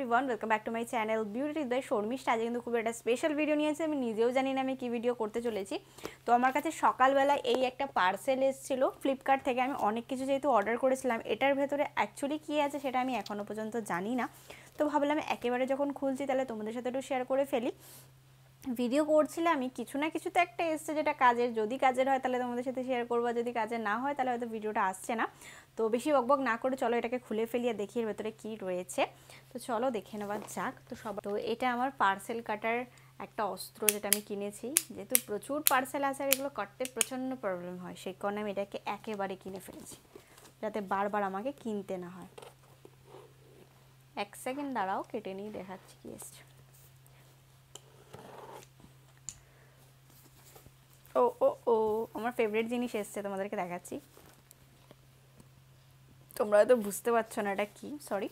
Everyone, welcome back to my channel beauty with Sharmistha. আজ কিন্তু খুব একটা স্পেশাল ভিডিও নিয়েছি, আমি নিজেও জানি না আমি কী ভিডিও করতে চলেছি। তো আমার কাছে সকালবেলা এই একটা পার্সেল এসেছিলো ফ্লিপকার্ট থেকে। আমি অনেক কিছু যেহেতু অর্ডার করেছিলাম, এটার ভেতরে অ্যাকচুয়ালি কী আছে সেটা আমি এখনও পর্যন্ত জানি না। তো ভাবলাম একেবারে যখন খুলছি তাহলে তোমাদের সাথে একটু শেয়ার করে ফেলি। ভিডিও করছিলে আমি কিছু না কিছু তো একটা এসছে যেটা কাজের, যদি কাজের হয় তাহলে তোমাদের সাথে শেয়ার করবো, যদি কাজের না হয় তাহলে হয়তো ভিডিওটা আসছে না। তো বেশি বকবক না করে চলো এটাকে খুলে ফেলিয়ে দেখি এর ভেতরে কী রয়েছে। তো চলো দেখে নেওয়া যাক। তো এটা আমার পার্সেল কাটার একটা অস্ত্র যেটা আমি কিনেছি, যেহেতু প্রচুর পার্সেল আছে আর এগুলো কাটতে প্রচণ্ড প্রবলেম হয়, সেই কারণে আমি এটাকে একেবারে কিনে ফেলেছি যাতে বারবার আমাকে কিনতে না হয়। এক সেকেন্ড দাঁড়াও, কেটে নিয়ে দেখাচ্ছি কি এসছে। ও ও ও আমার ফেভারিট জিনিস এসছে, তোমাদেরকে দেখাচ্ছি। তোমরা হয়তো বুঝতে পারছো না এটা কি, সরি।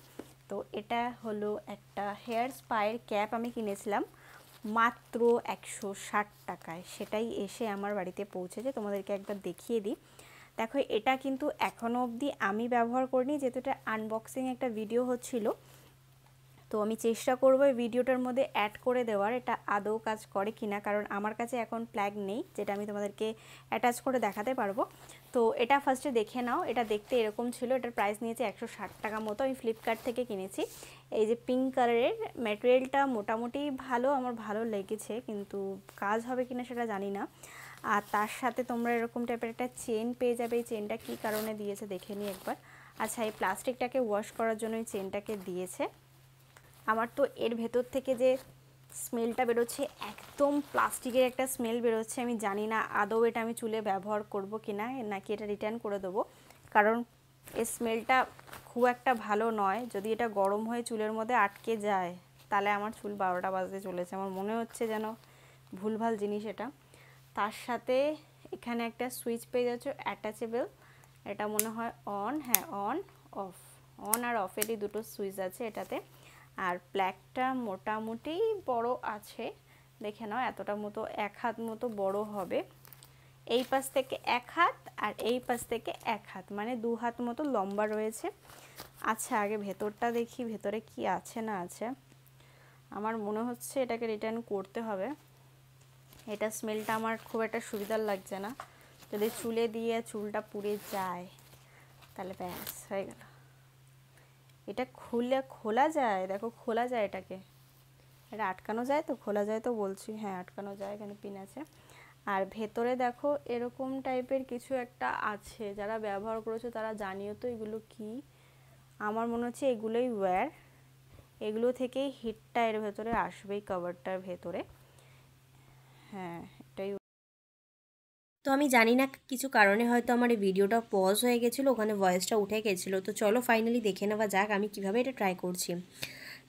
তো এটা হলো একটা হেয়ার স্পায়ের ক্যাপ, আমি কিনেছিলাম মাত্র 160 টাকায়। সেটাই এসে আমার বাড়িতে পৌঁছেছে, তোমাদেরকে একবার দেখিয়ে দিই। দেখো এটা কিন্তু এখনও অবধি আমি ব্যবহার করিনি, যেহেতু এটা আনবক্সিং একটা ভিডিও হচ্ছিল। তো আমি চেষ্টা করবো এই ভিডিওটার মধ্যে অ্যাড করে দেওয়ার এটা আদৌ কাজ করে কিনা, কারণ আমার কাছে এখন প্লাগ নেই যেটা আমি তোমাদেরকে অ্যাটাচ করে দেখাতে পারবো। তো এটা ফার্স্টে দেখে নাও। এটা দেখতে এরকম ছিল, এটার প্রাইস নিয়েছে 160 টাকা মতো। আমি ফ্লিপকার্ট থেকে কিনেছি। এই যে পিঙ্ক কালারের ম্যাটেরিয়ালটা মোটামুটি ভালো, আমার ভালো লেগেছে, কিন্তু কাজ হবে কিনা সেটা জানি না। আর তার সাথে তোমরা এরকম টাইপের একটা চেন পেয়ে যাবে। এই চেনটা কী কারণে দিয়েছে দেখে নিই একবার। আচ্ছা, এই প্লাস্টিকটাকে ওয়াশ করার জন্য এই চেনটাকে দিয়েছে। আমার তো এর ভেতর থেকে যে স্মেলটা বেরোচ্ছে, একদম প্লাস্টিকের একটা স্মেল বেরোচ্ছে। আমি জানি না আদৌ এটা আমি চুলে ব্যবহার করব কি না, নাকি এটা রিটার্ন করে দেবো, কারণ এই স্মেলটা খুব একটা ভালো নয়। যদি এটা গরম হয়ে চুলের মধ্যে আটকে যায় তাহলে আমার চুল 12টা বাজতে চলেছে। আমার মনে হচ্ছে যেন ভুলভাল জিনিস এটা। তার সাথে এখানে একটা সুইচ পেয়ে যাচ্ছে অ্যাটাচেবল, এটা মনে হয় অন, হ্যাঁ অন অফ, অন আর অফেরই দুটো সুইচ আছে এটাতে। আর প্ল্যাগটা মোটামুটি বড় আছে, দেখে নাও এতটা মতো, 1 হাত মতো বড় হবে। এই পাশ থেকে 1 হাত আর এই পাশ থেকে 1 হাত, মানে 2 হাত মতো লম্বা রয়েছে। আচ্ছা, আগে ভেতরটা দেখি ভেতরে কি আছে না আছে। আমার মনে হচ্ছে এটাকে রিটার্ন করতে হবে। এটা স্মেলটা আমার খুব একটা সুবিধার লাগছে না। যদি চুলে দিয়ে চুলটা পুড়ে যায় তাহলে ব্যাস হয়ে গেল। এটা খোলা যায়, দেখো খোলা যায় এটাকে, এটা আটকানো যায় তো, খোলা যায় তো বলছি, হ্যাঁ আটকানো যায়, এখানে পিন আছে। আর ভেতরে দেখো এরকম টাইপের কিছু একটা আছে, যারা ব্যবহার করেছো তারা জানিও তো এগুলো কি। আমার মনে হচ্ছে এগুলোই ওয়্যার, এগুলো থেকেই হিটটা এর ভেতরে আসবেই কভারটার ভেতরে। হ্যাঁ এটাই। তো আমি জানি না কিছু কারণে হয়তো আমার এই ভিডিওটা পজ হয়ে গেছিলো, ওখানে ভয়েসটা উঠে গেছিলো। তো চলো ফাইনালি দেখে নেওয়া যাক আমি কিভাবে এটা ট্রাই করছি।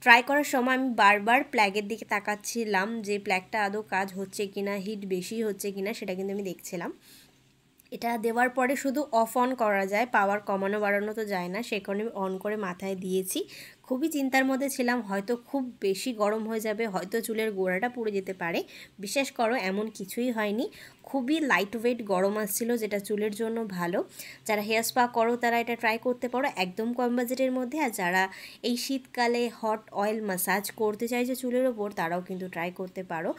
ট্রাই করার সময় আমি বারবার প্ল্যাগের দিকে তাকাচ্ছিলাম যে প্ল্যাগটা আদৌ কাজ হচ্ছে কিনা, হিট বেশি হচ্ছে কিনা সেটা কিন্তু আমি দেখছিলাম। এটা দেওয়ার পরে শুধু অফ অন করা যায়, পাওয়ার কমানো বাড়ানো তো যায় না, সে কারণে আমি অন করে মাথায় দিয়েছি। খুবই চিন্তার মধ্যে ছিলাম, হয়তো খুব বেশি গরম হয়ে যাবে, হয়তো চুলের গোড়াটা পুড়ে যেতে পারে। বিশ্বাস করো এমন কিছুই হয়নি, খুবই লাইট ওয়েট গরম আসছিল, যেটা চুলের জন্য ভালো। যারা হেয়ার স্পা করো তারা এটা ট্রাই করতে পারো একদম কম বাজেটের মধ্যে। আর যারা এই শীতকালে হট অয়েল ম্যাসাজ করতে চাইছে চুলের ওপর তারাও কিন্তু ট্রাই করতে পারো।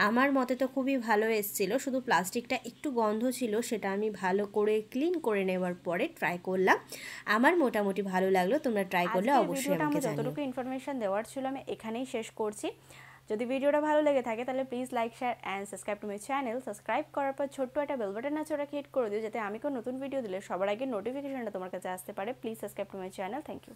আমার মতে তো খুবই ভালো এসেছিলো, শুধু প্লাস্টিকটা একটু গন্ধ ছিল, সেটা আমি ভালো করে ক্লিন করে নেওয়ার পরে ট্রাই করলাম। আমার মোটামুটি ভালো লাগলো, তোমরা ট্রাই করলে অবশ্যই আমাকে জানিও। যতটুকু ইনফরমেশন দেওয়ার ছিল আমি এখানেই শেষ করছি। যদি ভিডিওটা ভালো লেগে থাকে তাহলে please like, share and subscribe to my channel. Subscribe করার পর ছোট্ট একটা বেল বাটন আছে, ওটাকে হিট করে দিও যাতে আমি কোনো নতুন ভিডিও দিলে সবার আগে নোটিফিকেশনটা তোমার কাছে আসতে পারে। Please subscribe to my channel. Thank you.